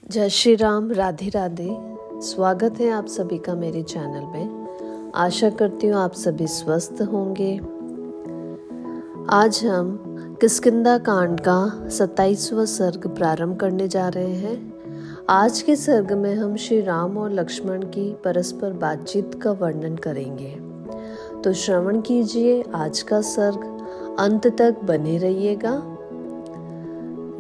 जय श्री राम, राधे राधे। स्वागत है आप सभी का मेरे चैनल में। आशा करती हूँ आप सभी स्वस्थ होंगे। आज हम किष्किंधा कांड का 27वां सर्ग प्रारंभ करने जा रहे हैं। आज के सर्ग में हम श्री राम और लक्ष्मण की परस्पर बातचीत का वर्णन करेंगे। तो श्रवण कीजिए आज का सर्ग, अंत तक बने रहिएगा।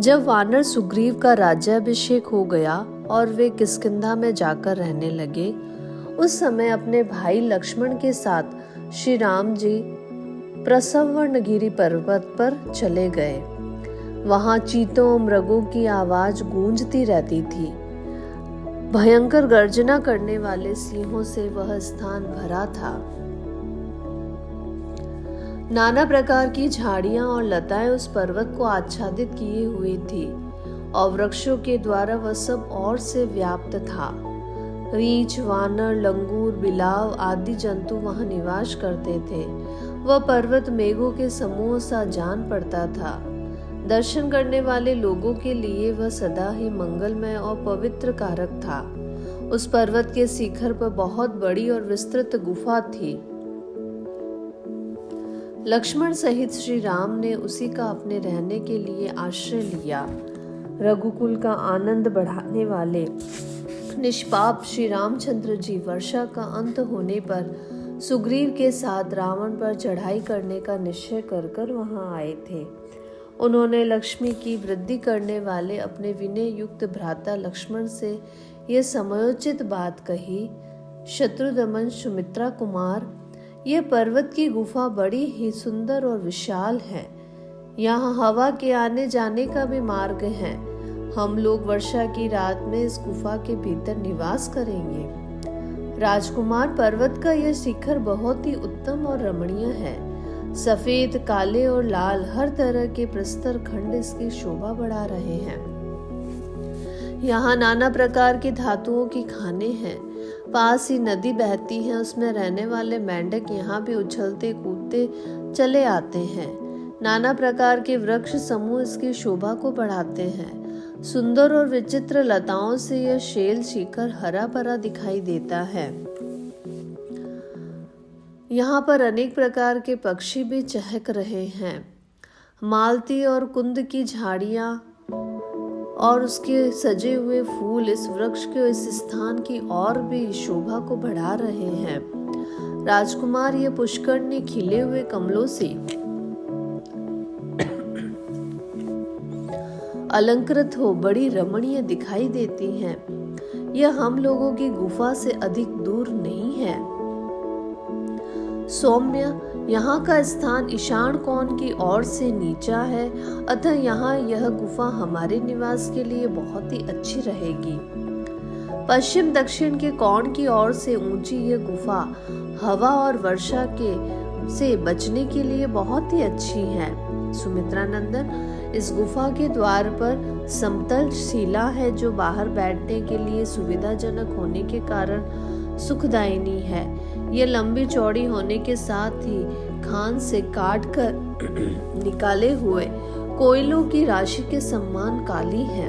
जब वानर सुग्रीव का राज्याभिषेक हो गया और वे किष्किंधा में जाकर रहने लगे, उस समय अपने भाई लक्ष्मण के साथ श्री राम जी प्रसवर्णगिरि पर्वत पर चले गए। वहां चीतों और मृगों की आवाज गूंजती रहती थी। भयंकर गर्जना करने वाले सिंहों से वह स्थान भरा था। नाना प्रकार की झाड़ियां और लताएं उस पर्वत को आच्छादित किए हुई थी और वृक्षों के द्वारा वह सब और से व्याप्त था। रीछ, वानर, लंगूर, बिलाव आदि जंतु वहां निवास करते थे। वह पर्वत मेघों के समूह सा जान पड़ता था। दर्शन करने वाले लोगों के लिए वह सदा ही मंगलमय और पवित्र कारक था। उस पर्वत के शिखर पर बहुत बड़ी और विस्तृत गुफा थी। लक्ष्मण सहित श्री राम ने उसी का अपने रहने के लिए आश्रय लिया। रघुकुल का आनंद बढ़ाने वाले निष्पाप श्री रामचंद्र जी वर्षा का अंत होने पर सुग्रीव के साथ रावण पर चढ़ाई करने का निश्चय कर कर वहां आए थे। उन्होंने लक्ष्मी की वृद्धि करने वाले अपने विनय युक्त भ्राता लक्ष्मण से यह समयोचित बात कही। शत्रुदमन सुमित्रा कुमार, यह पर्वत की गुफा बड़ी ही सुंदर और विशाल है। यहाँ हवा के आने जाने का भी मार्ग है। हम लोग वर्षा की रात में इस गुफा के भीतर निवास करेंगे। राजकुमार, पर्वत का यह शिखर बहुत ही उत्तम और रमणीय है। सफेद, काले और लाल हर तरह के प्रस्तर खंड इसकी शोभा बढ़ा रहे हैं। यहाँ नाना प्रकार की धातुओं की खाने हैं। पास ही नदी बहती है, उसमें रहने वाले मेंढक यहाँ भी उछलते कूदते चले आते हैं। नाना प्रकार के वृक्ष समूह इसकी शोभा को बढ़ाते हैं। सुंदर और विचित्र लताओं से यह शैल शिखर हरा भरा दिखाई देता है। यहाँ पर अनेक प्रकार के पक्षी भी चहक रहे हैं। मालती और कुंद की झाड़ियां और उसके सजे हुए फूल इस वृक्ष के इस स्थान की और भी शोभा को बढ़ा रहे हैं। राजकुमार, ये पुष्करनी खिले हुए कमलों से अलंकृत हो बड़ी रमणीय दिखाई देती हैं। यह हम लोगों की गुफा से अधिक दूर नहीं है। सौम्य, यहाँ का स्थान ईशान कोण की ओर से नीचा है, अतः यहाँ यह गुफा हमारे निवास के लिए बहुत ही अच्छी रहेगी। पश्चिम दक्षिण के कोण की ओर से ऊंची यह गुफा हवा और वर्षा के से बचने के लिए बहुत ही अच्छी है। सुमित्रा नंदन, इस गुफा के द्वार पर समतल शिला है जो बाहर बैठने के लिए सुविधाजनक होने के कारण सुखदायिनी है। ये लंबी चौड़ी होने के साथ ही खान से काट कर निकाले हुए कोयलों की राशि के समान काली है।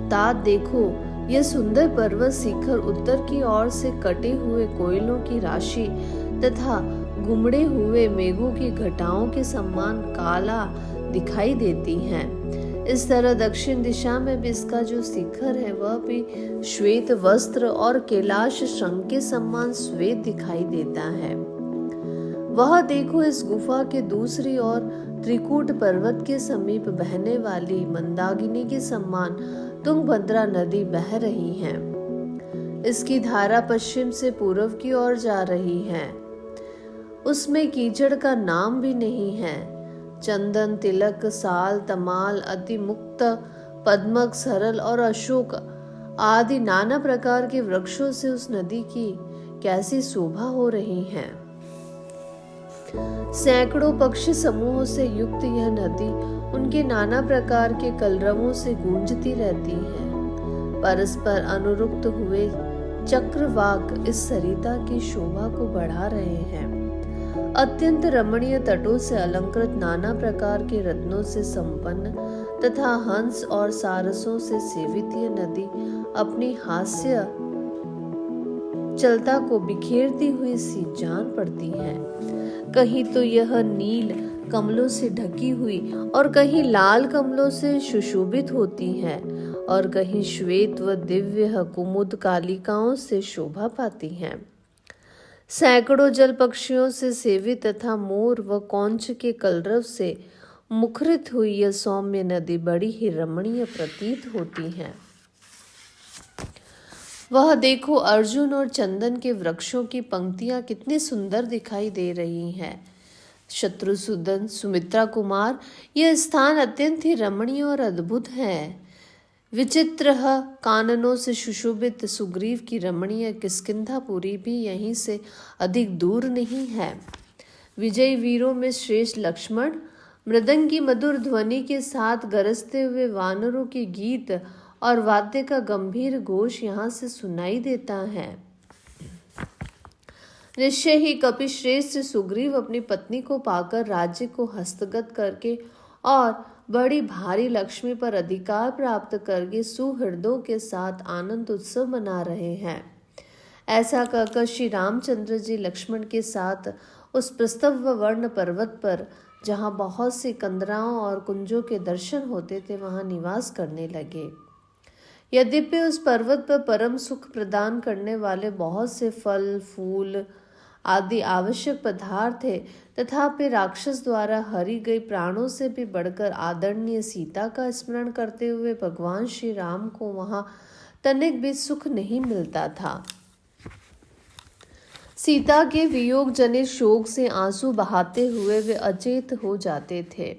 तात देखो, यह सुंदर पर्वत शिखर उत्तर की ओर से कटे हुए कोयलों की राशि तथा घुमड़े हुए मेघों की घटाओं के समान काला दिखाई देती हैं। इस तरह दक्षिण दिशा में भी इसका जो शिखर है वह भी श्वेत वस्त्र और कैलाश श्रृंग के समान श्वेत दिखाई देता है। वह देखो, इस गुफा के दूसरी ओर त्रिकूट पर्वत के समीप बहने वाली मंदाकिनी के समान तुंगभद्रा नदी बह रही है। इसकी धारा पश्चिम से पूर्व की ओर जा रही है। उसमें कीचड़ का नाम भी नहीं है। चंदन, तिलक, साल, तमाल, अति मुक्त, पद्मक, सरल और अशोक आदि नाना प्रकार के वृक्षों से उस नदी की कैसी शोभा हो रही है। सैकड़ों पक्षी समूहों से युक्त यह नदी उनके नाना प्रकार के कलरवों से गूंजती रहती है। परस्पर अनुरुक्त हुए चक्रवाक इस सरिता की शोभा को बढ़ा रहे हैं। अत्यंत रमणीय तटों से अलंकृत नाना प्रकार के रत्नों से संपन्न तथा हंस और सारसों से सेवित यह नदी अपनी हास्य चलता को बिखेरती हुई सी जान पड़ती है। कहीं तो यह नील कमलों से ढकी हुई और कहीं लाल कमलों से सुशोभित होती है और कहीं श्वेत व दिव्य कुमुद कालिकाओं से शोभा पाती हैं। सैकड़ों जल पक्षियों से सेवित तथा मोर व कौंच के कलरव से मुखरित हुई यह सौम्य नदी बड़ी ही रमणीय प्रतीत होती है। वह देखो, अर्जुन और चंदन के वृक्षों की पंक्तियां कितनी सुंदर दिखाई दे रही हैं। शत्रुसूदन, सुमित्रा कुमार, यह स्थान अत्यंत ही रमणीय और अद्भुत है। विचित्र काननों से सुशोभित सुग्रीव की रमणीय किष्किंधापुरी भी यहीं से अधिक दूर नहीं है। विजयी वीरों में श्रेष्ठ लक्ष्मण मृदंग की मधुर ध्वनि के साथ गरजते हुए वानरों के गीत और वाद्य का गंभीर घोष यहाँ से सुनाई देता है। निश्चय ही कपिश्रेष्ठ सुग्रीव अपनी पत्नी को पाकर राज्य को हस्तगत करके और बड़ी भारी लक्ष्मी पर अधिकार प्राप्त करके सुहृदों के साथ आनंद उत्सव मना रहे हैं। ऐसा कहकर श्री रामचंद्र जी लक्ष्मण के साथ उस प्रस्तव वर्ण पर्वत पर, जहाँ बहुत सी कंदराओं और कुंजों के दर्शन होते थे, वहां निवास करने लगे। यद्यपि उस पर्वत पर परम सुख प्रदान करने वाले बहुत से फल, फूल आदि आवश्यक पदार्थ थे, तथापि राक्षस द्वारा हरी गई प्राणों से भी बढ़कर आदरणीय सीता का स्मरण करते हुए भगवान श्री राम को वहां तनिक भी सुख नहीं मिलता था। सीता के वियोग जनित शोक से आंसू बहाते हुए वे अचेत हो जाते थे।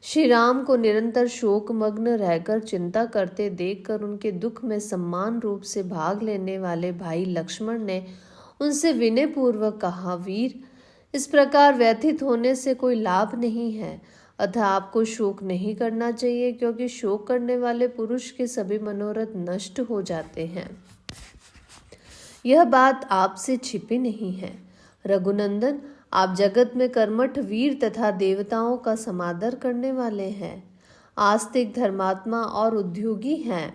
श्री राम को निरंतर शोकमग्न रहकर चिंता करते देखकर उनके दुख में सम्मान रूप से भाग लेने वाले भाई लक्ष्मण ने उनसे विनय पूर्वक कहा, वीर, इस प्रकार व्यथित होने से कोई लाभ नहीं है, अतः आपको शोक नहीं करना चाहिए, क्योंकि शोक करने वाले पुरुष के सभी मनोरथ नष्ट हो जाते हैं। यह बात आपसे छिपी नहीं है। रघुनंदन, आप जगत में कर्मठ वीर तथा देवताओं का समादर करने वाले हैं, आस्तिक, धर्मात्मा और उद्योगी हैं।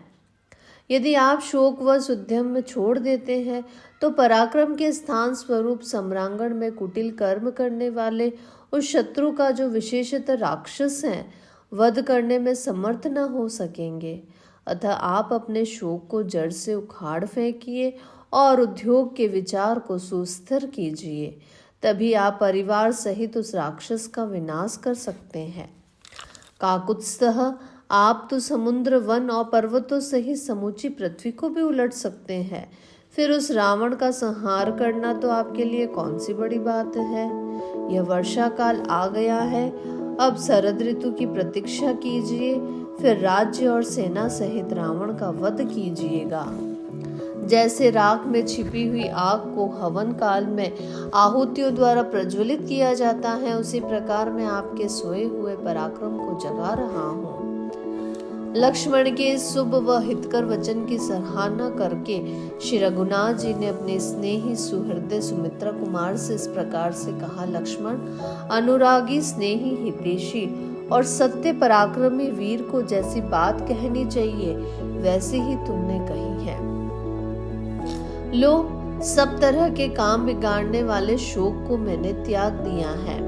यदि आप शोक व उद्यम में छोड़ देते हैं तो पराक्रम के स्थान स्वरूप सम्रांगण में कुटिल कर्म करने वाले उस शत्रु का, जो विशेषतः राक्षस हैं, वध करने में समर्थ न हो सकेंगे। अतः आप अपने शोक को जड़ से उखाड़ फेंकिए और उद्योग के विचार को सुस्थिर कीजिए, तभी आप परिवार सहित उस राक्षस का विनाश कर सकते हैं। काकुत्स्थः, आप तो समुद्र, वन और पर्वतों सहित समूची पृथ्वी को भी उलट सकते हैं। फिर उस रावण का संहार करना तो आपके लिए कौन सी बड़ी बात है। यह वर्षा काल आ गया है, अब शरद ऋतु की प्रतीक्षा कीजिए, फिर राज्य और सेना सहित रावण का वध कीजिएगा। जैसे राख में छिपी हुई आग को हवन काल में आहुतियों द्वारा प्रज्वलित किया जाता है, उसी प्रकार मैं आपके सोए हुए पराक्रम को जगा रहा हूँ। लक्ष्मण के शुभ व हितकर वचन की सराहना करके श्री रघुनाथ जी ने अपने स्नेही सुहृदय सुमित्रा कुमार से इस प्रकार से कहा, लक्ष्मण, अनुरागी, स्नेही, हितैषी और सत्य पराक्रमी वीर को जैसी बात कहनी चाहिए वैसे ही तुमने कही है। लो, सब तरह के काम बिगाड़ने वाले शोक को मैंने त्याग दिया है।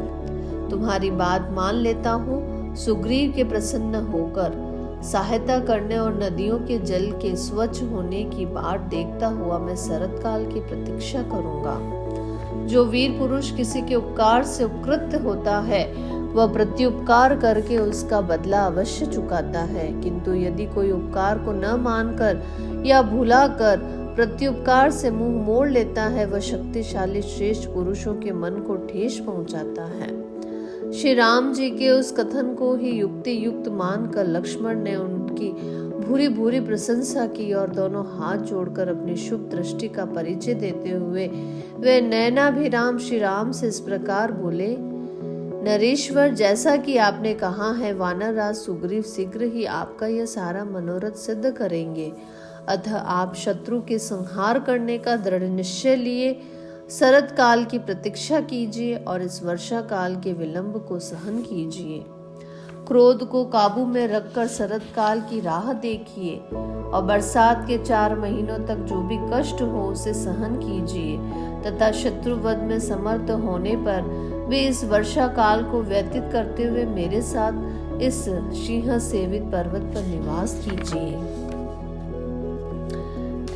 तुम्हारी बात मान लेता हूँ। सुग्रीव के प्रसन्न होकर सहायता करने और नदियों के जल के स्वच्छ होने की बाट देखता हुआ मैं शरद काल की प्रतीक्षा करूंगा। जो वीर पुरुष किसी के उपकार से उपकृत होता है वह प्रत्युपकार करके उसका बदला अवश्य चुकाता है, किंतु यदि कोई उपकार को न मानकर या भुला कर प्रत्युपकार से मुंह मोड़ लेता है, वह शक्तिशाली श्रेष्ठ पुरुषों के मन को ठेस पहुंचाता है। श्री राम जी के उस कथन को ही युक्ति युक्त मानकर लक्ष्मण ने उनकी भूरी भूरी प्रशंसा की और दोनों हाथ जोड़कर अपनी शुभ दृष्टि का परिचय देते हुए वे नयनाभिराम श्री राम से इस प्रकार बोले, नरेश्वर, जैसा कि आपने कहा है, वानरराज सुग्रीव शीघ्र ही आपका यह सारा मनोरथ सिद्ध करेंगे। अतः आप शत्रु के संहार करने का दृढ़ निश्चय लिए शरद काल की प्रतीक्षा कीजिए और इस वर्षा काल के विलंब को सहन कीजिए। क्रोध को काबू में रखकर शरद काल की राह देखिए और बरसात के 4 महीनों तक जो भी कष्ट हो उसे सहन कीजिए तथा शत्रुवध में समर्थ होने पर वे इस वर्षा काल को व्यतीत करते हुए मेरे साथ इस सिंह सेवित पर्वत पर निवास कीजिए।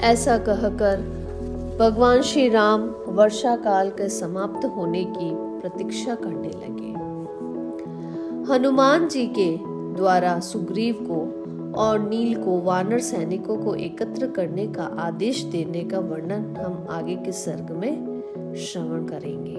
ऐसा कहकर भगवान श्री राम वर्षा काल के समाप्त होने की प्रतीक्षा करने लगे। हनुमान जी के द्वारा सुग्रीव को और नील को वानर सैनिकों को एकत्र करने का आदेश देने का वर्णन हम आगे के सर्ग में श्रवण करेंगे।